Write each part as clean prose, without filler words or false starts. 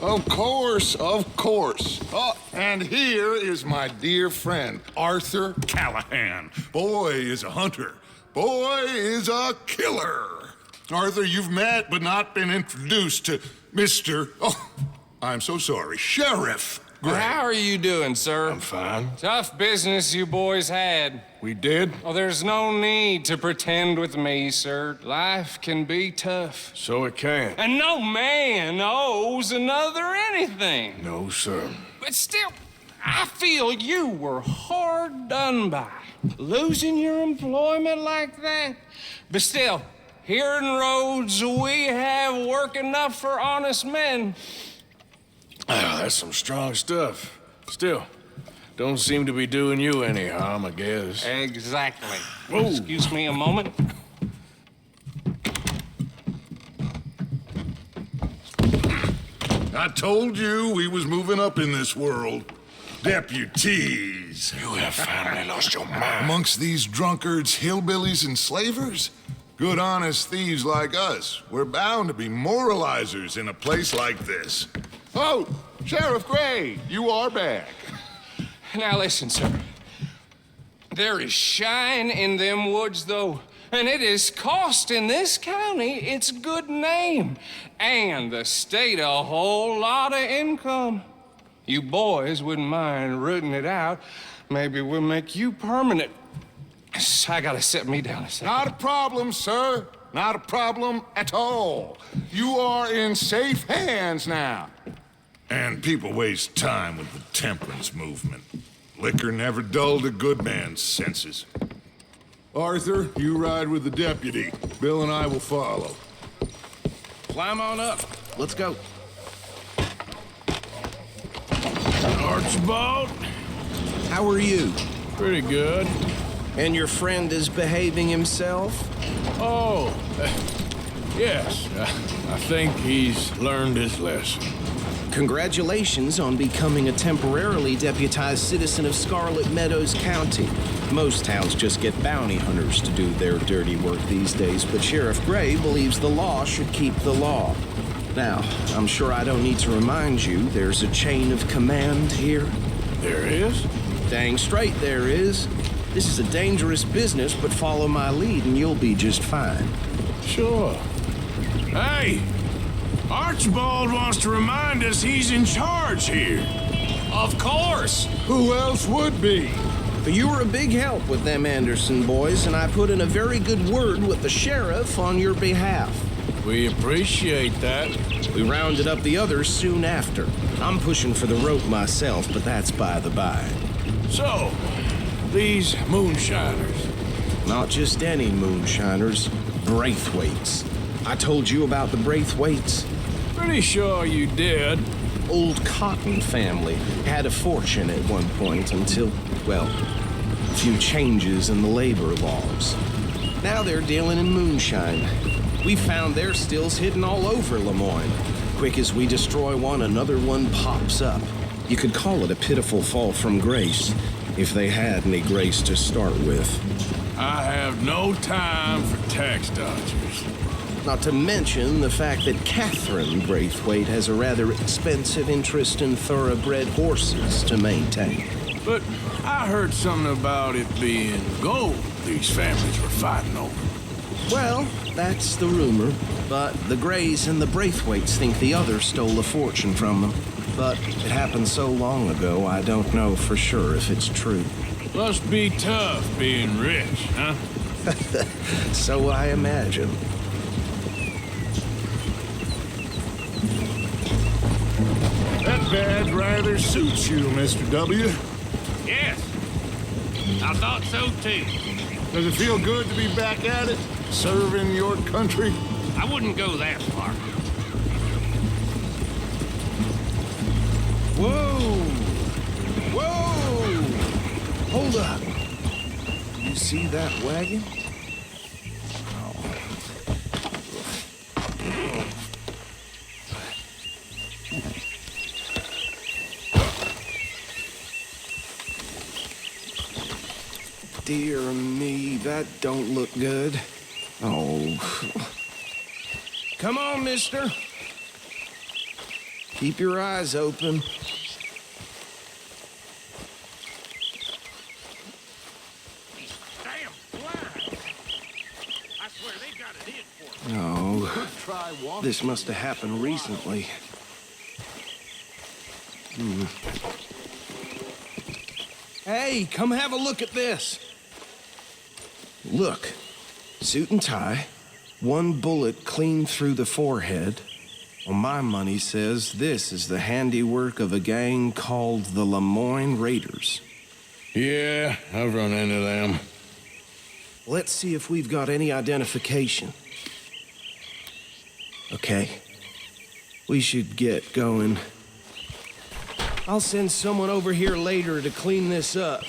Of course, of course. Oh, and here is my dear friend, Arthur Callahan. Boy is a hunter. Boy is a killer. Arthur, you've met but not been introduced to Mr. Oh, I'm so sorry, Sheriff Gray. How are you doing, sir? I'm fine. Tough business you boys had. We did? Oh, there's no need to pretend with me, sir. Life can be tough. So it can. And no man owes another anything. No, sir. But still, I feel you were hard done by. Losing your employment like that. But still, here in Rhodes, we have work enough for honest men. Oh, that's some strong stuff. Still, don't seem to be doing you any harm, I guess. Exactly. Whoa. Excuse me a moment. I told you we was moving up in this world. Deputies. You have finally lost your mind. Amongst these drunkards, hillbillies, and slavers? Good honest thieves like us. We're bound to be moralizers in a place like this. Oh, Sheriff Gray, you are back. Now listen, sir. There is shine in them woods, though, and it is costing this county its good name and the state a whole lot of income. You boys wouldn't mind rooting it out. Maybe we'll make you permanent. I gotta sit me down a second. Not a problem, sir. Not a problem at all. You are in safe hands now. And people waste time with the temperance movement. Liquor never dulled a good man's senses. Arthur, you ride with the deputy. Bill and I will follow. Climb on up. Let's go. Archibald? How are you? Pretty good. And your friend is behaving himself? Oh, yes. I think he's learned his lesson. Congratulations on becoming a temporarily deputized citizen of Scarlet Meadows County. Most towns just get bounty hunters to do their dirty work these days, but Sheriff Gray believes the law should keep the law. Now, I'm sure I don't need to remind you there's a chain of command here. There is? Dang straight there is. This is a dangerous business, but follow my lead and you'll be just fine. Sure. Hey! Archibald wants to remind us he's in charge here. Of course! Who else would be? But you were a big help with them Anderson boys, and I put in a very good word with the sheriff on your behalf. We appreciate that. We rounded up the others soon after. I'm pushing for the rope myself, but that's by the by. So, these moonshiners. Not just any moonshiners, Braithwaites. I told you about the Braithwaites. Pretty sure you did. Old Cotton family had a fortune at one point until, well, a few changes in the labor laws. Now they're dealing in moonshine. We found their stills hidden all over Lemoyne. Quick as we destroy one, another one pops up. You could call it a pitiful fall from grace, if they had any grace to start with. I have no time for tax dodgers. Not to mention the fact that Catherine Braithwaite has a rather expensive interest in thoroughbred horses to maintain. But I heard something about it being gold these families were fighting over. Well, that's the rumor, but the Grays and the Braithwaites think the others stole a fortune from them. But it happened so long ago, I don't know for sure if it's true. Must be tough being rich, huh? So I imagine. That badge rather suits you, Mr. W. Yes, I thought so too. Does it feel good to be back at it? Serving your country? I wouldn't go that far. Whoa! Whoa! Hold up. You see that wagon? Dear me, that don't look good. Oh. Come on, mister. Keep your eyes open. These damn flies. I swear they got it in for me. Oh, this must have happened recently. Hey, come have a look at this. Look, suit and tie, one bullet clean through the forehead. Well, my money says this is the handiwork of a gang called the Lemoyne Raiders. Yeah, I've run into them. Let's see if we've got any identification. Okay. We should get going. I'll send someone over here later to clean this up.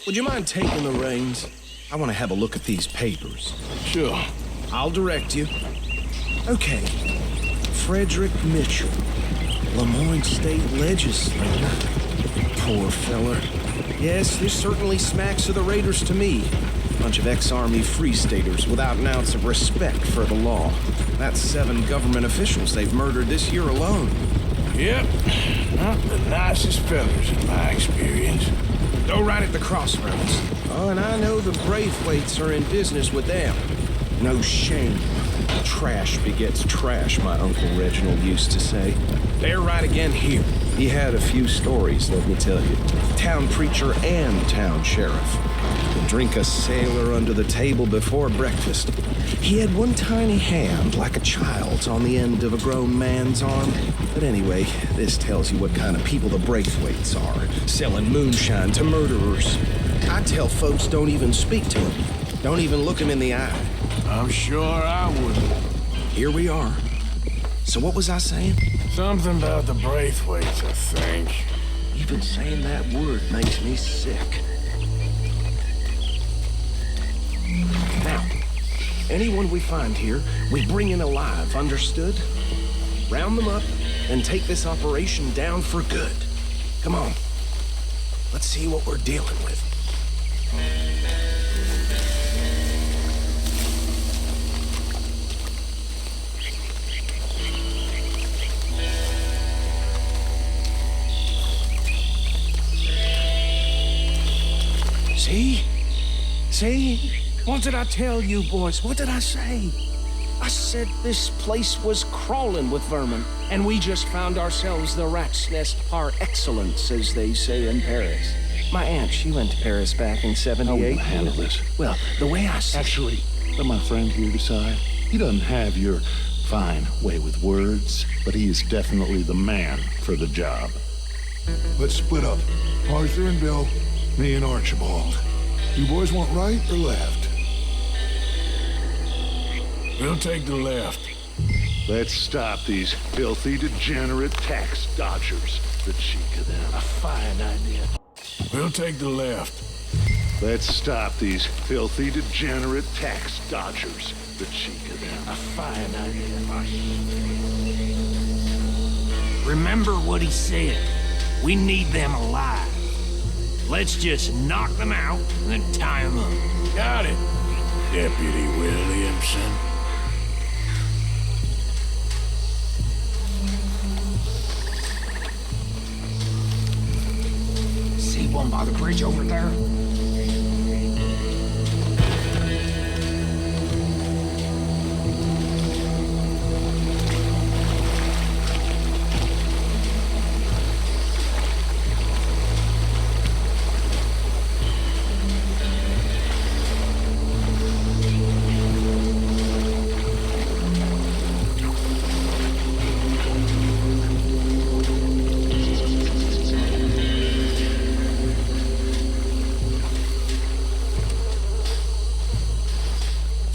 Would you mind taking the reins? I want to have a look at these papers. Sure. I'll direct you. Okay. Frederick Mitchell, Lemoyne State Legislator. Poor feller. Yes, this certainly smacks of the Raiders to me. Bunch of ex-Army Free Staters without an ounce of respect for the law. That's 7 government officials they've murdered this year alone. Yep. Not the nicest fellas in my experience. Go right at the crossroads. Oh, and I know the Braithwaites are in business with them. No shame. Trash begets trash, my Uncle Reginald used to say. They're right again here. He had a few stories, let me tell you. Town preacher and town sheriff. Could drink a sailor under the table before breakfast. He had one tiny hand, like a child's, on the end of a grown man's arm. But anyway, this tells you what kind of people the Braithwaites are, selling moonshine to murderers. I tell folks don't even speak to them. Don't even look them in the eye. I'm sure I wouldn't. Here we are. So what was I saying? Something about the Braithwaites, I think. Even saying that word makes me sick. Now, anyone we find here, we bring in alive, understood? Round them up and take this operation down for good. Come on. Let's see what we're dealing with. See? See? What did I tell you, boys? What did I say? I said this place was crawling with vermin, and we just found ourselves the rat's nest par excellence, as they say in Paris. My aunt, she went to Paris back in '78. How will you handle this? Well, the way I see Actually, let my friend here decide. He doesn't have your fine way with words, but he is definitely the man for the job. Let's split up. Arthur and Bill, me and Archibald. You boys want right or left? We'll take the left. Let's stop these filthy, degenerate tax dodgers. The cheek of them. A fine idea. We'll take the left. Let's stop these filthy, degenerate tax dodgers. The cheek of them. A fine idea. Remember what he said. We need them alive. Let's just knock them out and then tie them up. Got it, Deputy Williamson. See one by the bridge over there?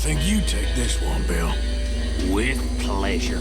Think you take this one, Bill. With pleasure.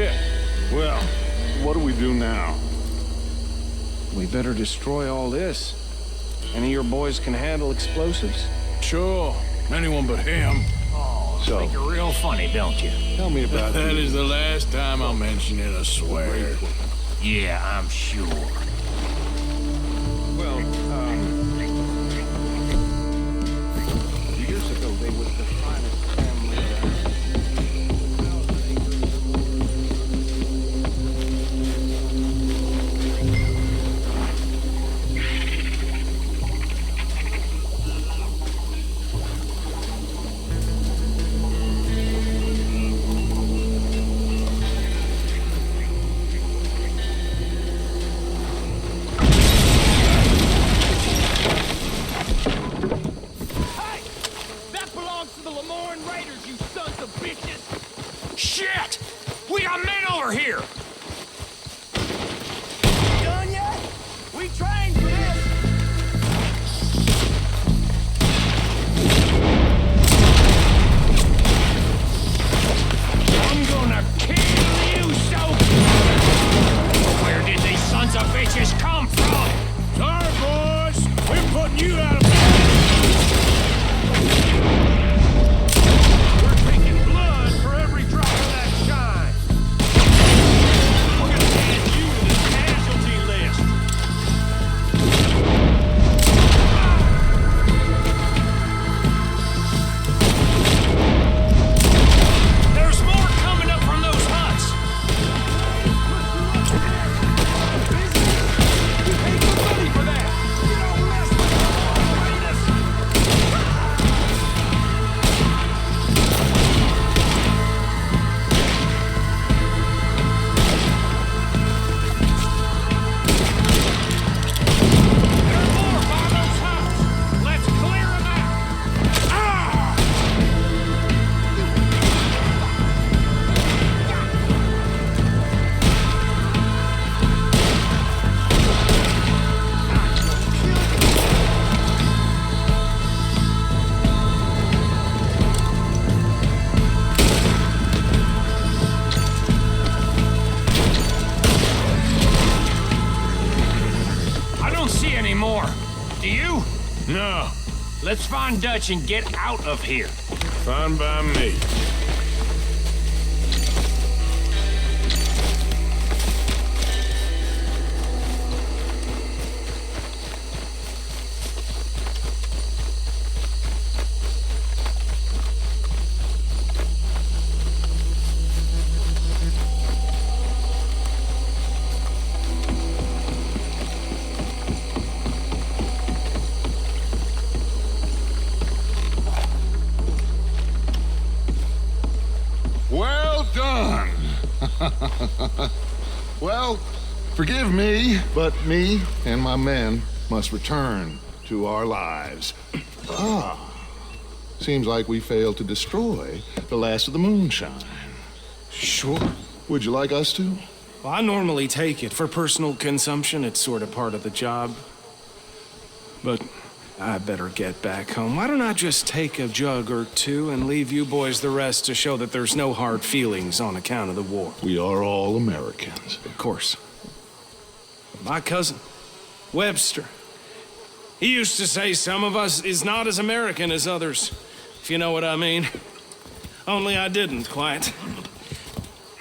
it. Well, what do we do now? We better destroy all this. Any of your boys can handle explosives? Sure, anyone but him. So, Think you're real funny, don't you? tell me about That the- is the last time I'll mention it, I swear. Yeah, I'm sure. Well, years ago they were the finest family around. That belongs to the Lemoyne Raiders, you sons of bitches! Shit! We got men over here! Done yet? We trained for this! I'm gonna kill you so... Where did these sons of bitches come from? Sorry, boys. We're putting you out of... We're taking blood for every drop of that shine. We're gonna add you to the casualty list. There's more coming up from those huts. We paid good money for that. You don't mess with the Raiders. There are more by those huts. Let's clear them out. Ah! I don't see any more. Do you? No, Let's find Dutch and get out of here. fine by me. Well done. Well, forgive me, but me and my men must return to our lives. Seems like we failed to destroy the last of the moonshine. Sure. Would you like us to? Well, I normally take it. For personal consumption, it's sort of part of the job. But I better get back home. Why don't I just take a jug or two and leave you boys the rest to show that there's no hard feelings on account of the war? We are all Americans. Of course. My cousin, Webster, he used to say some of us is not as American as others, if you know what I mean. Only I didn't quite.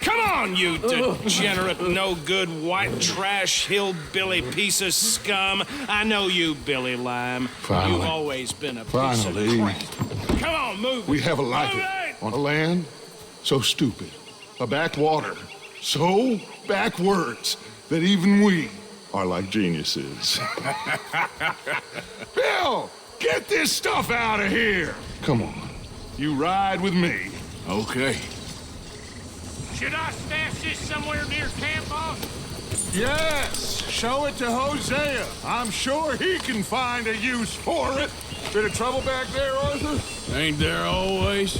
Come on, you degenerate, no-good, white trash, hillbilly piece of scum. I know you, Billy Lime. Finally. You've always been a piece Finally. of crap. Come on, move. We have a life Move it! on a land so stupid, a backwater so backwards that even we are like geniuses. Bill, get this stuff out of here. Come on, you ride with me. Okay. Should I stash this somewhere near camp, boss? Yes, show it to Hosea. I'm sure he can find a use for it. Bit of trouble back there, Arthur? Ain't there always?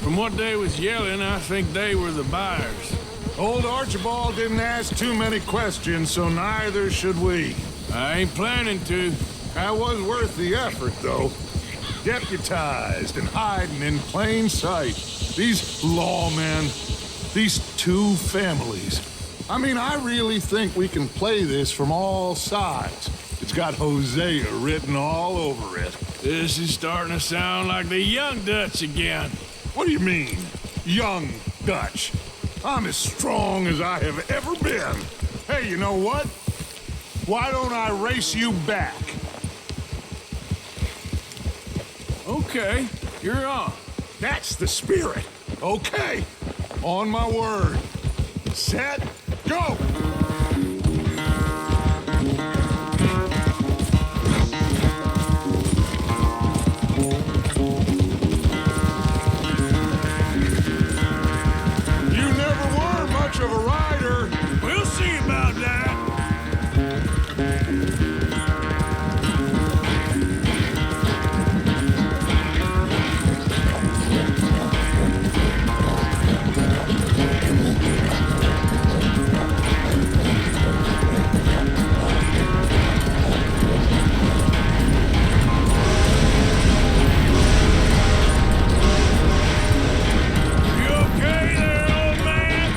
From what they was yelling, I think they were the buyers. Old Archibald didn't ask too many questions, so neither should we. I ain't planning to. That was worth the effort, though. Deputized and hiding in plain sight. These lawmen. These two families. I mean, I really think we can play this from all sides. It's got Hosea written all over it. This is starting to sound like the Young Dutch again. What do you mean, young Dutch? I'm as strong as I have ever been. Hey, you know what? Why don't I race you back? Okay, you're on. That's the spirit. Okay, on my word. Set, go! You never were much of a rider. We'll see about that. You okay there, old man?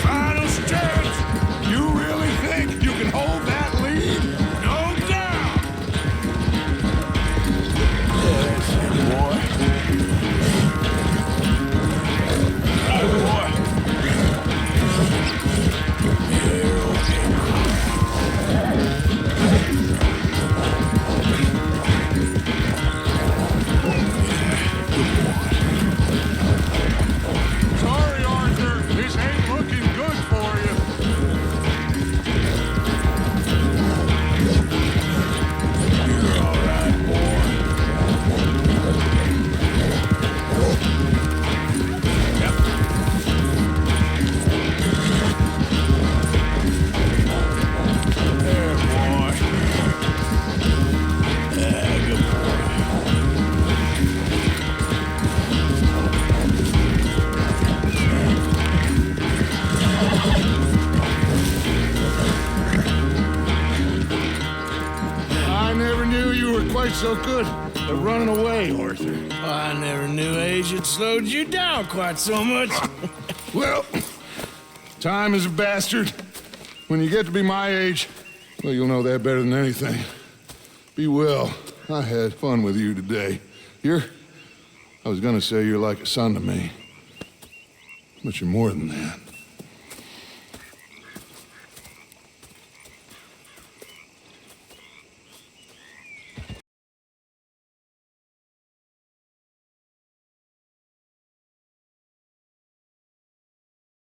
Final stretch. You really think you can hold that lead? No doubt. That's it, boy. Good boy. You're okay. Sorry, Arthur. This ain't looking good for you. You're all right, boy. There, boy. Good boy. I never knew you were quite so good at running away, Arthur. I never knew age had slowed you down quite so much. Well, time is a bastard. When you get to be my age, well, you'll know that better than anything. Be well. I had fun with you today. I was gonna say you're like a son to me, but you're more than that.